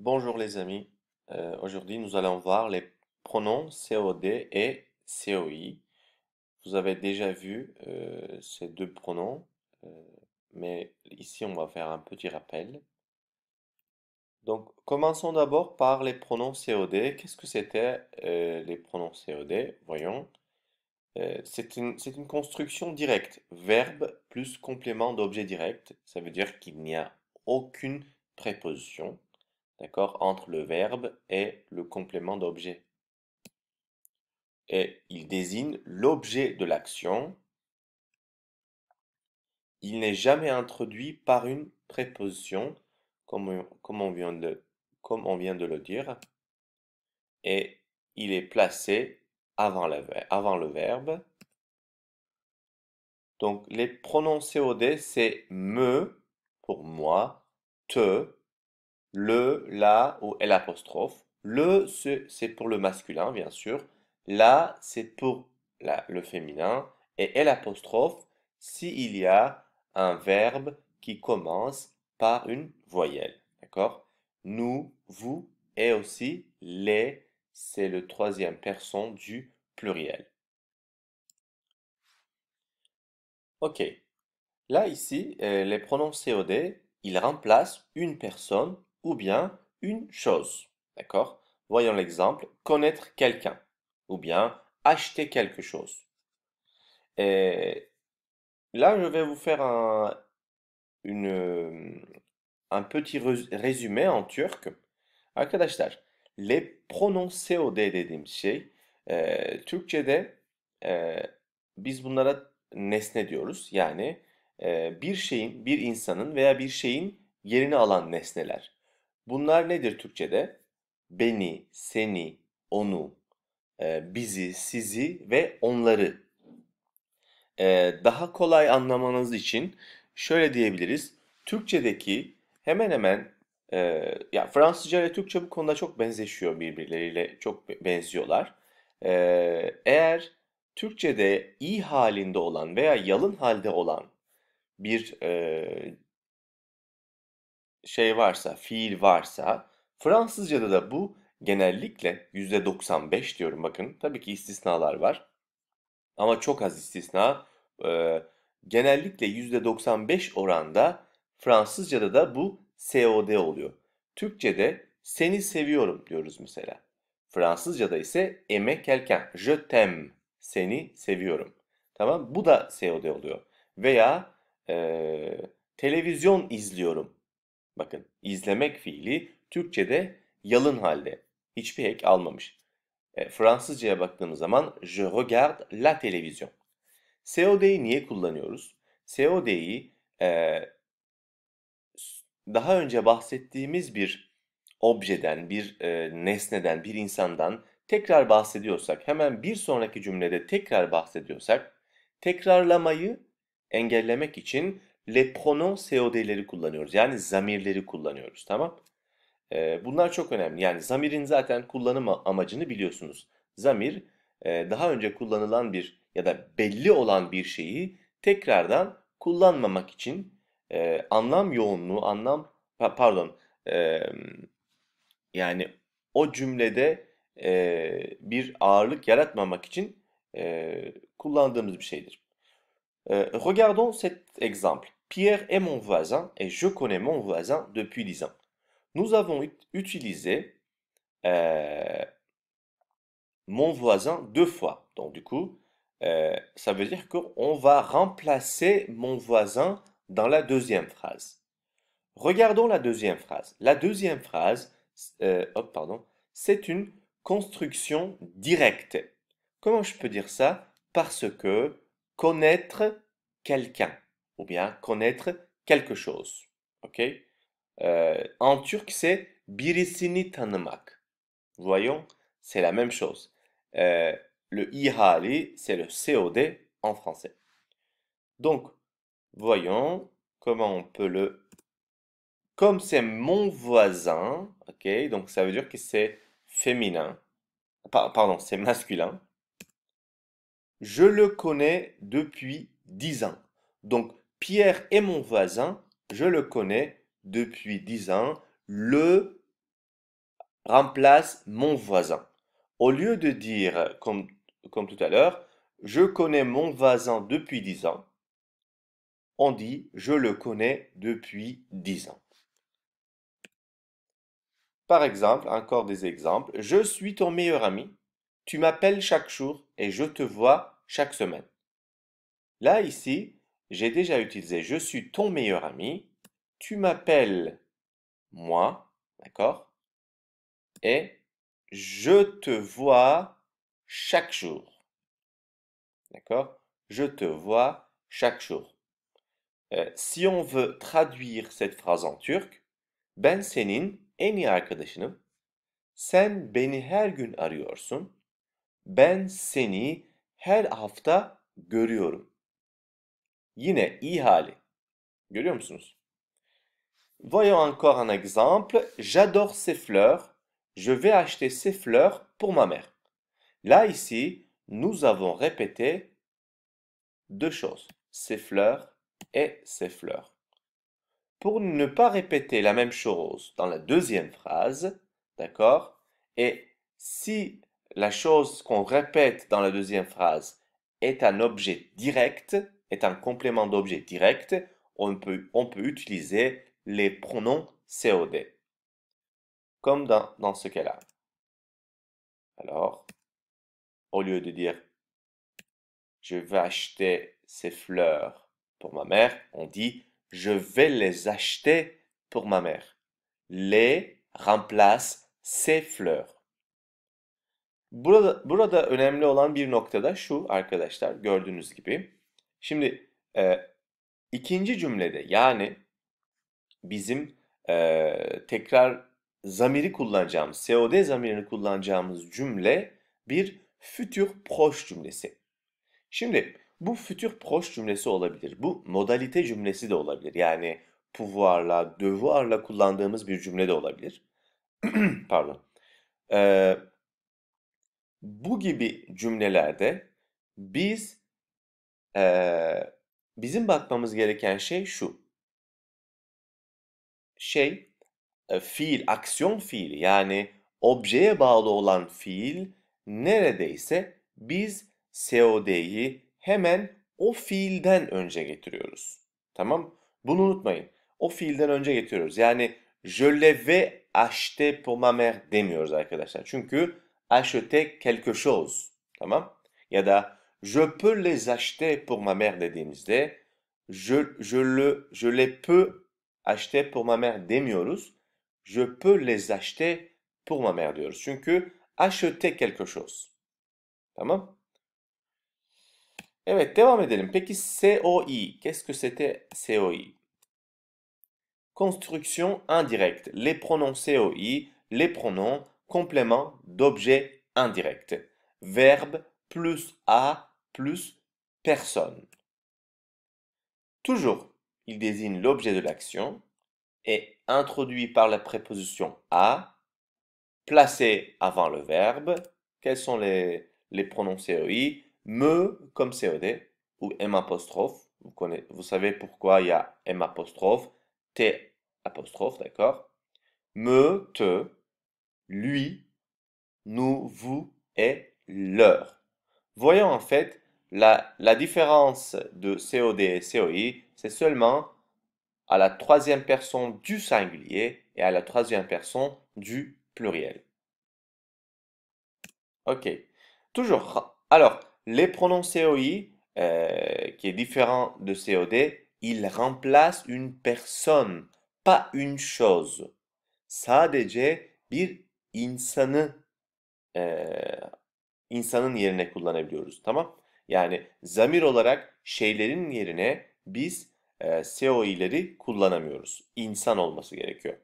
Bonjour les amis. Aujourd'hui nous allons voir les pronoms COD et COI. Vous avez déjà vu ces deux pronoms, euh, mais ici on va faire un petit rappel. Donc commençons d'abord par les pronoms COD. Qu'est-ce que c'était les pronoms COD? Voyons. C'est une construction directe. Verbe plus complément d'objet direct. Ça veut dire qu'il n'y a aucune préposition. D'accord, entre le verbe et le complément d'objet. Et il désigne l'objet de l'action. Il n'est jamais introduit par une préposition, comme on vient de le dire, et il est placé avant le verbe. Donc les pronoms COD, c'est me pour moi, te, le, la ou l'apostrophe. Le, c'est pour le masculin, bien sûr. La, c'est pour le féminin. Et l'apostrophe, s'il y a un verbe qui commence par une voyelle. D'accord? Nous, vous et aussi les, c'est le troisième personne du pluriel. Ok. Là, ici, les pronoms COD, ils remplacent une personne ou bien une chose. D'accord? Voyons l'exemple. Connaître quelqu'un ou bien acheter quelque chose. Et là, je vais vous faire un petit résumé en turc. Arkadaşlar, les pronoms COD dediğimiz şey, Türkçe'de e, biz bunlara nesne diyoruz. Yani bir şeyin, bir insanın veya bir şeyin yerini alan nesneler. Bunlar nedir Türkçe'de? Beni, seni, onu, bizi, sizi ve onları. Daha kolay anlamanız için şöyle diyebiliriz. Türkçedeki hemen hemen ya Fransızca ile Türkçe bu konuda çok benzeşiyor birbirleriyle çok benziyorlar. Eğer Türkçede i halinde olan veya yalın halde olan bir şey varsa, fiil varsa Fransızcada da bu genellikle %95 diyorum bakın. Tabii ki istisnalar var. Ama çok az istisna. Eee, Genellikle %95 oranda Fransızca'da da bu COD oluyor. Türkçe'de seni seviyorum diyoruz mesela. Fransızca'da ise aimer quelqu'un. Je t'aime. Seni seviyorum. Tamam? Bu da COD oluyor. Veya televizyon izliyorum. Bakın izlemek fiili Türkçe'de yalın halde. Hiçbir ek almamış. Fransızcaya baktığımız zaman je regarde la télévision. COD'yi niye kullanıyoruz? COD'yi daha önce bahsettiğimiz bir objeden, bir nesneden, bir insandan tekrar bahsediyorsak, hemen bir sonraki cümlede tekrar bahsediyorsak, tekrarlamayı engellemek için les pronoms COD'leri kullanıyoruz. Yani zamirleri kullanıyoruz, tamam? Bunlar çok önemli. Yani zamirin zaten kullanım amacını biliyorsunuz. Zamir daha önce kullanılan bir ya da belli olan bir şeyi tekrardan kullanmamak için anlam yoğunluğu, pardon, e, yani o cümlede bir ağırlık yaratmamak için kullandığımız bir şeydir. Regardons cet exemple. Pierre est mon voisin et je connais mon voisin depuis 10 ans. Nous avons utilisé euh, mon voisin deux fois. Donc du coup, ça veut dire qu'on va remplacer mon voisin dans la deuxième phrase. Regardons la deuxième phrase. La deuxième phrase, hop, pardon, c'est une construction directe. Comment je peux dire ça? Parce que connaître quelqu'un ou bien connaître quelque chose. Ok? En turc, c'est birisini tanımak. Voyons, c'est la même chose. Le ihali, c'est le COD en français. Donc, voyons comment on peut le... Comme c'est mon voisin, ok, donc ça veut dire que c'est féminin. Pardon, c'est masculin. Je le connais depuis 10 ans. Donc, Pierre est mon voisin, je le connais depuis 10 ans. Le remplace mon voisin. Au lieu de dire, comme tout à l'heure, je connais mon voisin depuis 10 ans, on dit je le connais depuis 10 ans. Par exemple, encore des exemples. Je suis ton meilleur ami. Tu m'appelles chaque jour et je te vois chaque semaine. Là, ici, j'ai déjà utilisé je suis ton meilleur ami. Tu m'appelles moi, d'accord? Et je te vois chaque jour, d'accord? Je te vois chaque jour. Si on veut traduire cette phrase en turc, ben senin en iyi arkadaşınım. Sen beni her gün arıyorsun. Ben seni her hafta görüyorum. Yine iyi hali. Görüyor musunuz? Voyons encore un exemple. J'adore ces fleurs. Je vais acheter ces fleurs pour ma mère. Là, ici, nous avons répété deux choses. Ces fleurs et ces fleurs. Pour ne pas répéter la même chose dans la deuxième phrase, d'accord? Et si la chose qu'on répète dans la deuxième phrase est un objet direct, est un complément d'objet direct, on peut utiliser les pronoms COD, comme dans ce cas-là. Alors, au lieu de dire je vais acheter ces fleurs pour ma mère, on dit je vais les acheter pour ma mère. Les remplace ces fleurs. Burada önemli olan bir nokta da şu arkadaşlar, gördüğünüz gibi. Şimdi ikinci cümlede, yani bizim tekrar zamiri kullanacağımız, COD zamirini kullanacağımız cümle bir futur proche cümlesi. Şimdi bu futur proche cümlesi olabilir. Bu modalite cümlesi de olabilir. Yani pouvoir'la, devoir'la kullandığımız bir cümle de olabilir. Pardon. Bu gibi cümlelerde biz bizim bakmamız gereken şey şu. Fiil, aksiyon fiili, yani objeye bağlı olan fiil neredeyse biz COD'yi hemen o fiilden önce getiriyoruz. Tamam? Bunu unutmayın. O fiilden önce getiriyoruz. Yani je l'avais acheté pour ma mère demiyoruz arkadaşlar. Çünkü acheter quelque chose. Tamam? Ya da je peux les acheter pour ma mère dediğimizde je les peux acheter pour ma mère demiyoruz. Je peux les acheter pour ma mère diyoruz. Çünkü acheter quelque chose. Tamam? Evet, devam edelim. Peki COI, qu'est-ce que c'était COI? Construction indirecte. Les pronoms COI, les pronoms complément d'objet indirect. Verbe plus a plus personne. Toujours, il désigne l'objet de l'action, est introduit par la préposition a, placé avant le verbe. Quels sont les pronoms COI? Me comme COD ou M apostrophe. Vous savez pourquoi il y a M apostrophe, T apostrophe, d'accord? Me, te, lui, nous, vous et leur. Voyons en fait la différence de COD et COI, c'est seulement à la troisième personne du singulier et à la troisième personne du pluriel. Ok. Toujours. Alors, les pronoms COI, qui est différent de COD, ils remplacent une personne, pas une chose. Sadece bir insanın yerine kullanabiliyoruz. Tamam? Yani zamir olarak şeylerin yerine biz COI'leri kullanamıyoruz. İnsan olması gerekiyor.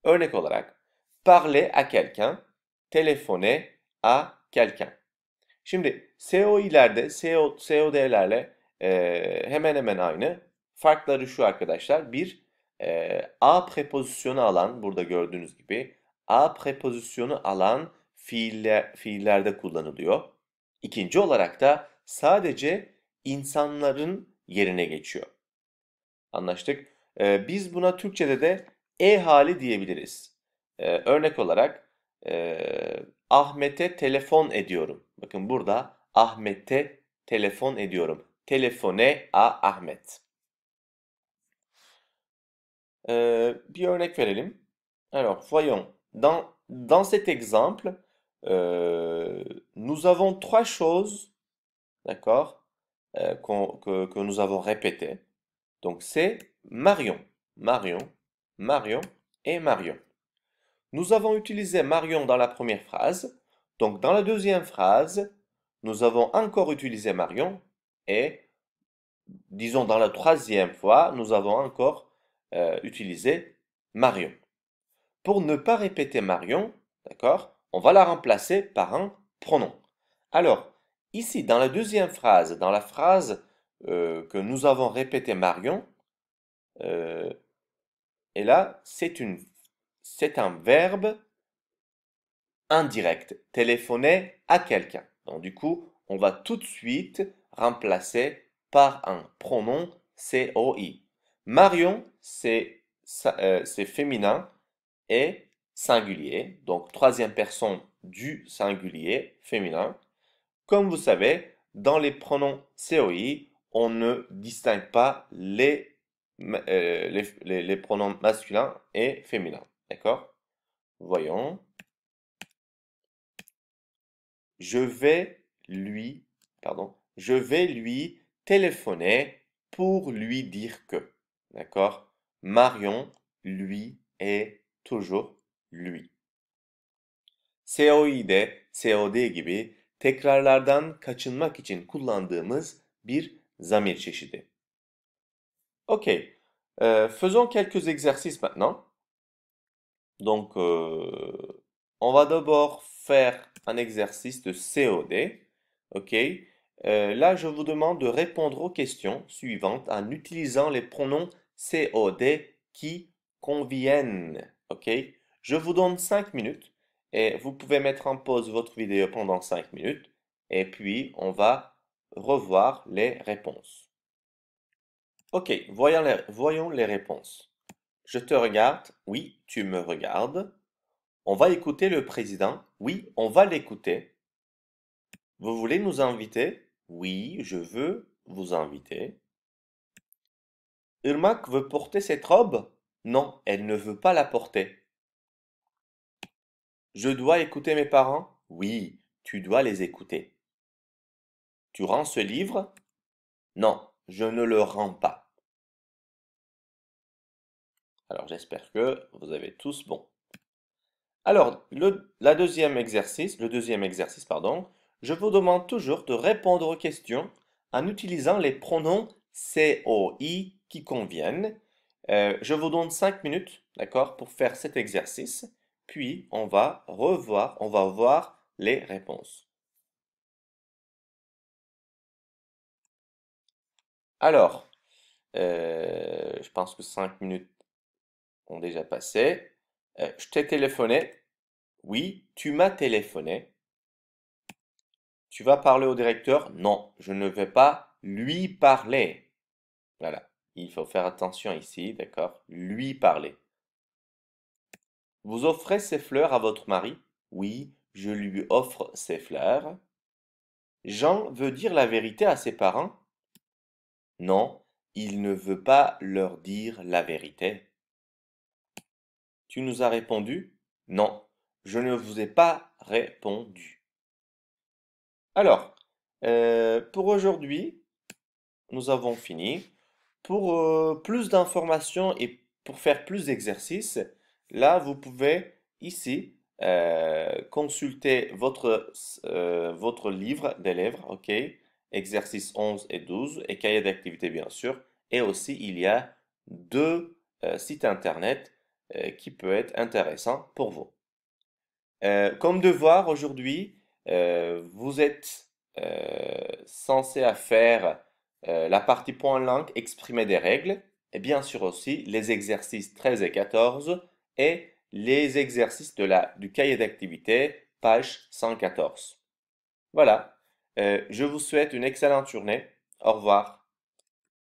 Örnek olarak parler à quelqu'un, téléphoner à quelqu'un. Şimdi COI'lerde, COD'lerle hemen hemen aynı. Farkları şu arkadaşlar. Bir, A prepozisyonu alan, burada gördüğünüz gibi, A prepozisyonu alan fiillerde kullanılıyor. İkinci olarak da sadece insanların yerine geçiyor. Anlaştık. Biz buna Türkçe'de de hali diyebiliriz. Örnek olarak Ahmet'e telefon ediyorum. Bakın burada Ahmet'e telefon ediyorum. Telefone à Ahmet. Bir örnek verelim. Alors, voyons. Dans cet exemple, nous avons trois choses, d'accord, que nous avons répétées. Donc, c'est Marion, Marion, Marion et Marion. Nous avons utilisé Marion dans la première phrase. Donc, dans la deuxième phrase, nous avons encore utilisé Marion. Et, disons, dans la troisième fois, nous avons encore utilisé Marion. Pour ne pas répéter Marion, d'accord, on va la remplacer par un pronom. Alors, ici, dans la deuxième phrase, dans la phrase que nous avons répété Marion, et là, c'est un verbe indirect, téléphoner à quelqu'un. Donc, du coup, on va tout de suite remplacer par un pronom COI. Marion, c'est féminin et singulier, donc troisième personne du singulier féminin. Comme vous savez, dans les pronoms COI, on ne distingue pas les pronoms masculins et féminins. D'accord? Voyons. Je vais lui, je vais lui téléphoner pour lui dire que. D'accord? Marion, lui est toujours lui. COI'de, COD gibi tekrarlardan kaçınmak için kullandığımız bir zamir çeşidi. Ok, faisons quelques exercices maintenant. Donc, on va d'abord faire un exercice de COD. Ok, là, je vous demande de répondre aux questions suivantes en utilisant les pronoms COD qui conviennent. Ok, je vous donne 5 minutes et vous pouvez mettre en pause votre vidéo pendant 5 minutes et puis on va revoir les réponses. Ok, voyons les réponses. Je te regarde. Oui, tu me regardes. On va écouter le président. Oui, on va l'écouter. Vous voulez nous inviter? Oui, je veux vous inviter. Irmak veut porter cette robe? Non, elle ne veut pas la porter. Je dois écouter mes parents? Oui, tu dois les écouter. Tu rends ce livre? Non, je ne le rends pas. Alors j'espère que vous avez tous bon. Alors, le deuxième exercice, pardon, je vous demande toujours de répondre aux questions en utilisant les pronoms COI qui conviennent. Je vous donne 5 minutes, d'accord, pour faire cet exercice. Puis, on va voir les réponses. Alors, je pense que 5 minutes ont déjà passé. Je t'ai téléphoné. Oui, tu m'as téléphoné. Tu vas parler au directeur? Non, je ne vais pas lui parler. Voilà, il faut faire attention ici, d'accord? Lui parler. Vous offrez ces fleurs à votre mari? Oui, je lui offre ces fleurs. Jean veut dire la vérité à ses parents? Non, il ne veut pas leur dire la vérité. Tu nous as répondu? Non, je ne vous ai pas répondu. Alors, pour aujourd'hui, nous avons fini. Pour plus d'informations et pour faire plus d'exercices, là, vous pouvez ici consulter votre livre d'élèves, ok? Exercices 11 et 12 et cahier d'activité, bien sûr. Et aussi, il y a deux sites internet qui peuvent être intéressants pour vous. Comme devoir aujourd'hui, vous êtes censé à faire la partie point langue, exprimer des règles, et bien sûr aussi les exercices 13 et 14 et les exercices du cahier d'activité, page 114. Voilà, je vous souhaite une excellente journée. Au revoir.